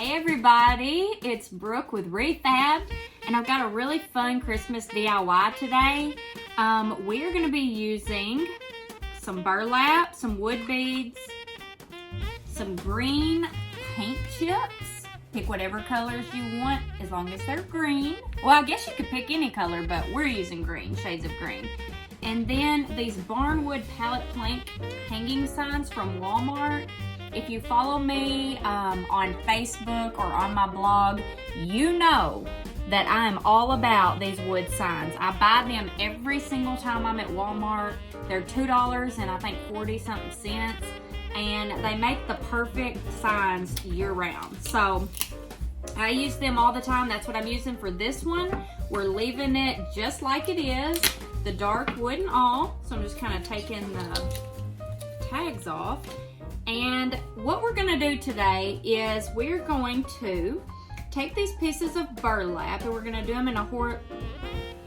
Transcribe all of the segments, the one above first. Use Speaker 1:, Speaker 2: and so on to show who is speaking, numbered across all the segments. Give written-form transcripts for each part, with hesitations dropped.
Speaker 1: Hey everybody, it's Brooke with Re-Fabbed, and I've got a really fun Christmas DIY today. We're going to be using some burlap, some wood beads, some green paint chips. Pick whatever colors you want as long as they're green. Well, I guess you could pick any color, but we're using green, shades of green. And then these barnwood pallet plank hanging signs from Walmart. If you follow me on Facebook or on my blog, you know that I am all about these wood signs. I buy them every single time I'm at Walmart. They're $2 and I think 40-something cents. And they make the perfect signs year-round. So I use them all the time. That's what I'm using for this one. We're leaving it just like it is, the dark wood and all. So I'm just kind of taking the tags off. And what we're going to do today is we're going to take these pieces of burlap and we're going to do them in a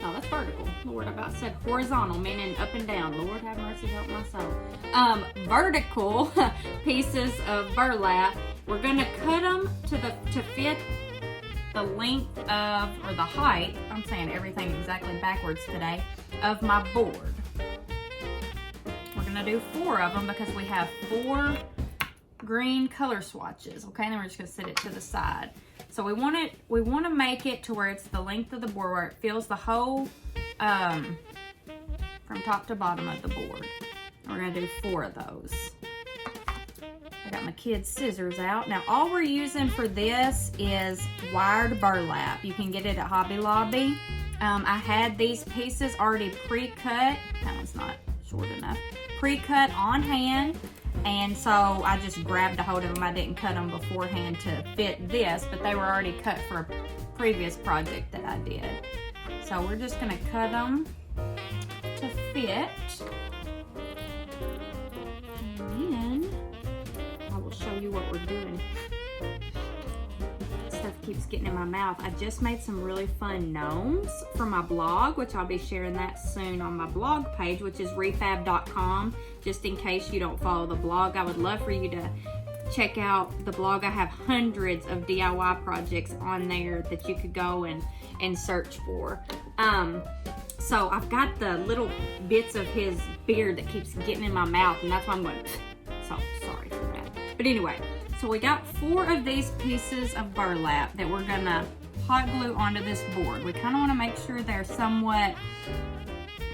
Speaker 1: that's vertical. Lord, I about said horizontal, meaning up and down. Lord have mercy, help my soul. Vertical pieces of burlap. We're going to cut them to fit the length of, or the height, I'm saying everything exactly backwards today, of my board. We're gonna do 4 of them because we have 4 green color swatches. Okay, and then we're just gonna set it to the side. So we want to make it to where it's the length of the board, where it fills the whole from top to bottom of the board. And we're gonna do 4 of those. I got my kids' scissors out. Now all we're using for this is wired burlap. You can get it at Hobby Lobby. I had these pieces already pre-cut. That one's not short enough. Pre-cut on hand, and so I just grabbed a hold of them. I didn't cut them beforehand to fit this, but they were already cut for a previous project that I did. So we're just gonna cut them to fit. And then I will show you what we're doing. Stuff keeps getting in my mouth. I just made some really fun gnomes for my blog, which I'll be sharing that soon on my blog page, which is refabbed.com. Just in case you don't follow the blog, I would love for you to check out the blog. I have hundreds of DIY projects on there that you could go and search for. So I've got the little bits of his beard that keeps getting in my mouth, and that's why I'm going, so sorry for that. But anyway, so we got 4 of these pieces of burlap that we're gonna hot glue onto this board. We kind of want to make sure they're somewhat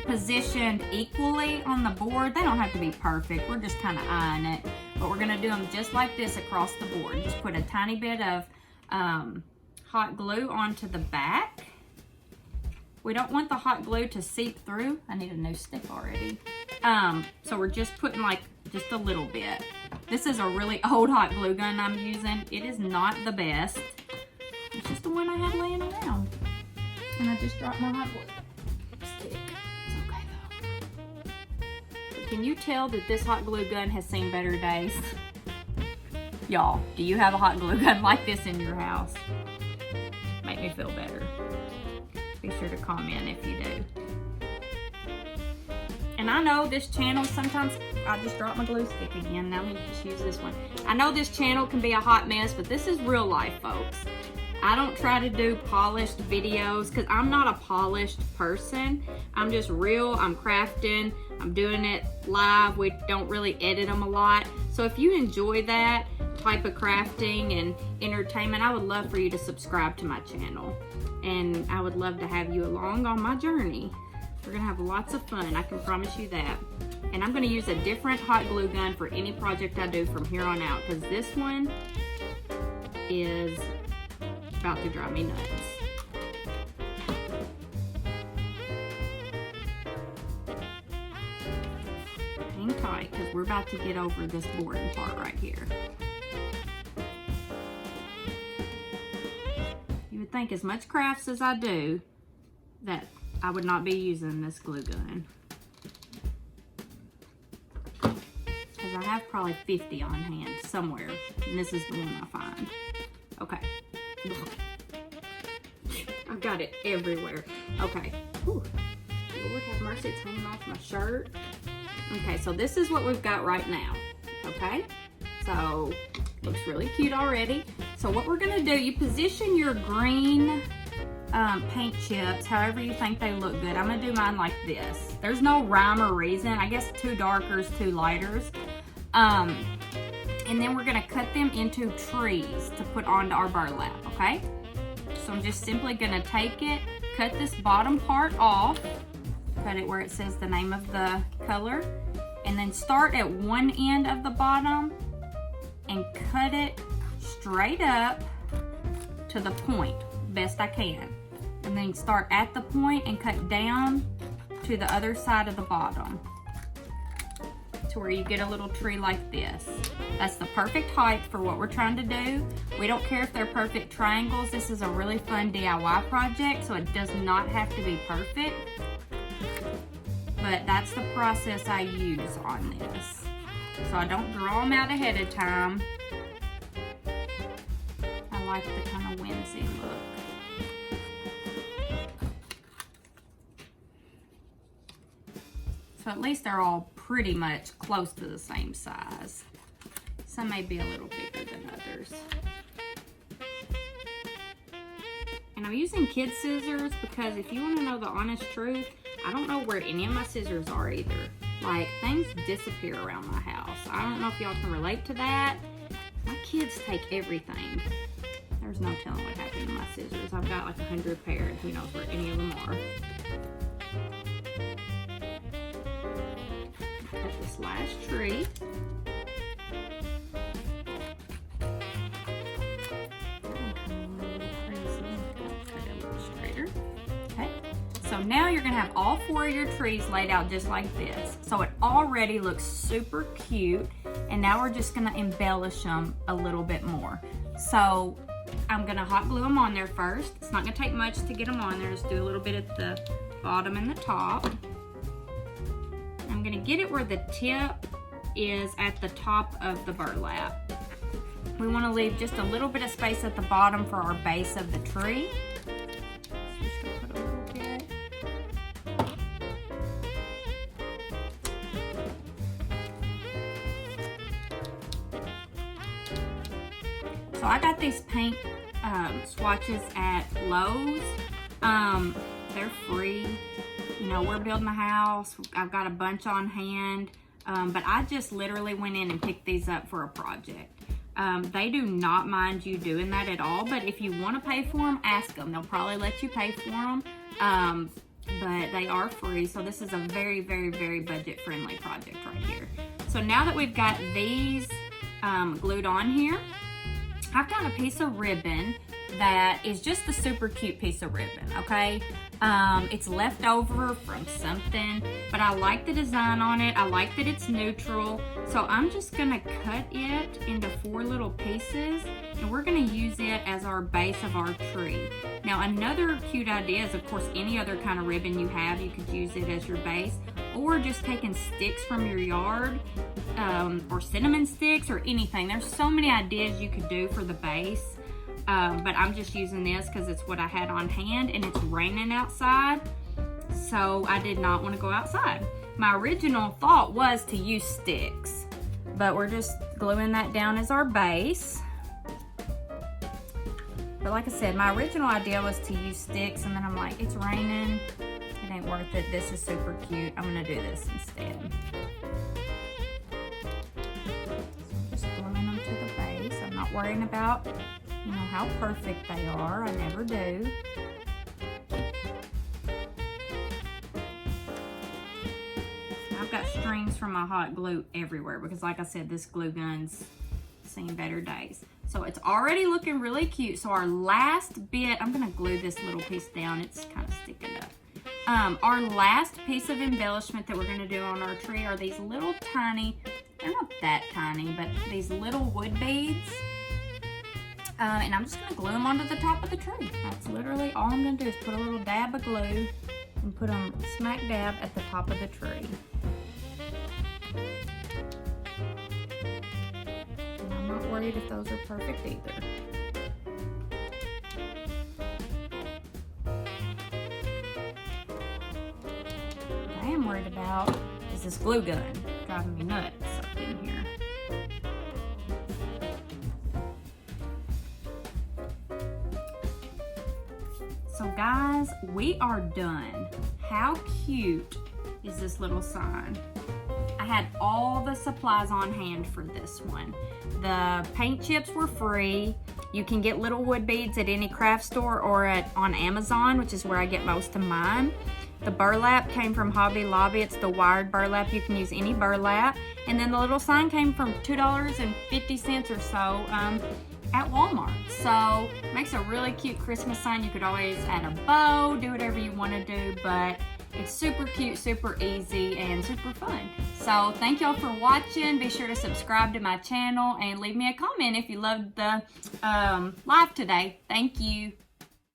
Speaker 1: positioned equally on the board. They don't have to be perfect. We're just kind of eyeing it. But we're gonna do them just like this across the board. Just put a tiny bit of hot glue onto the back. We don't want the hot glue to seep through. I need a new stick already. So we're just putting like just a little bit. This is a really old hot glue gun I'm using. It is not the best. It's just the one I had laying around. And I just dropped my hot glue stick. It's okay though. But can you tell that this hot glue gun has seen better days? Y'all, do you have a hot glue gun like this in your house? Make me feel better. Be sure to comment if you do. And I know this channel, sometimes I just drop my glue stick again. Now let me just use this one. I know this channel can be a hot mess, but this is real life, folks. I don't try to do polished videos because I'm not a polished person. I'm just real, I'm crafting, I'm doing it live. We don't really edit them a lot. So if you enjoy that type of crafting and entertainment, I would love for you to subscribe to my channel. And I would love to have you along on my journey. We're gonna have lots of fun, I can promise you that. And I'm gonna use a different hot glue gun for any project I do from here on out, because this one is about to drive me nuts. Hang tight, because we're about to get over this boring part right here. You would think as much crafts as I do that I would not be using this glue gun. Because I have probably 50 on hand somewhere, and this is the one I find. Okay. I've got it everywhere. Okay. Whew. Lord have mercy, it's hanging off my shirt. Okay, so this is what we've got right now. Okay? So, looks really cute already. So So what we're gonna do, you position your green paint chips however you think they look good. I'm gonna do mine like this. There's no rhyme or reason. I guess 2 darkers, 2 lighters. And then we're gonna cut them into trees to put onto our burlap, okay? So I'm just simply gonna take it, cut this bottom part off, cut it where it says the name of the color, and then start at one end of the bottom and cut it straight up to the point, best I can. And then start at the point and cut down to the other side of the bottom to where you get a little tree like this. That's the perfect height for what we're trying to do. We don't care if they're perfect triangles. This is a really fun DIY project, so it does not have to be perfect. But that's the process I use on this. So I don't draw them out ahead of time. I like the kind of whimsy look. So at least they're all pretty much close to the same size. Some may be a little bigger than others. And I'm using kid scissors because if you want to know the honest truth, I don't know where any of my scissors are either. Like, things disappear around my house. I don't know if y'all can relate to that. My kids take everything. There's no telling what happened to my scissors. I've got like 100 pair and who knows where any of them are. Cut this last tree. So now you're gonna have all 4 of your trees laid out just like this. So it already looks super cute. And now we're just gonna embellish them a little bit more. So I'm gonna hot glue them on there first. It's not gonna take much to get them on there. Just do a little bit at the bottom and the top. I'm gonna get it where the tip is at the top of the burlap. We wanna leave just a little bit of space at the bottom for our base of the tree. So I got these paint swatches at Lowe's. They're free. You know, we're building a house. I've got a bunch on hand. But I just literally went in and picked these up for a project. They do not mind you doing that at all. But if you want to pay for them, ask them. They'll probably let you pay for them. But they are free. So this is a very, very, very budget-friendly project right here. So now that we've got these glued on here, I've got a piece of ribbon that is just a super cute piece of ribbon, okay? It's left over from something, but I like the design on it. I like that it's neutral. So I'm just gonna cut it into 4 little pieces, and we're gonna use it as our base of our tree. Now, another cute idea is, of course, any other kind of ribbon you have, you could use it as your base, or just taking sticks from your yard, or cinnamon sticks or anything. There's so many ideas you could do for the base. But I'm just using this because it's what I had on hand, and it's raining outside, so I did not want to go outside. My original thought was to use sticks, but we're just gluing that down as our base. But like I said, my original idea was to use sticks, and then I'm like, it's raining, it ain't worth it. This is super cute. I'm gonna do this instead. So I'm just gluing them to the base. I'm not worrying about, you know, how perfect they are. I never do. I've got strings from my hot glue everywhere because, like I said, this glue gun's seen better days. So it's already looking really cute. So our last bit, I'm gonna glue this little piece down. It's kind of sticking up. Our last piece of embellishment that we're gonna do on our tree are these little tiny, they're not that tiny, but these little wood beads. And I'm just gonna glue them onto the top of the tree. That's literally all I'm gonna do is put a little dab of glue and put them smack dab at the top of the tree. And I'm not worried if those are perfect either. What I am worried about is this glue gun driving me nuts up in here. So guys, we are done. How cute is this little sign? I had all the supplies on hand for this one. The paint chips were free. You can get little wood beads at any craft store or on Amazon, which is where I get most of mine. The burlap came from Hobby Lobby. It's the wired burlap. You can use any burlap. And then the little sign came from $2.50 or so at Walmart. So makes a really cute Christmas sign. You could always add a bow, do whatever you want to do, but it's super cute, super easy, and super fun. So thank y'all for watching. Be sure to subscribe to my channel and leave me a comment if you loved the live today. Thank you.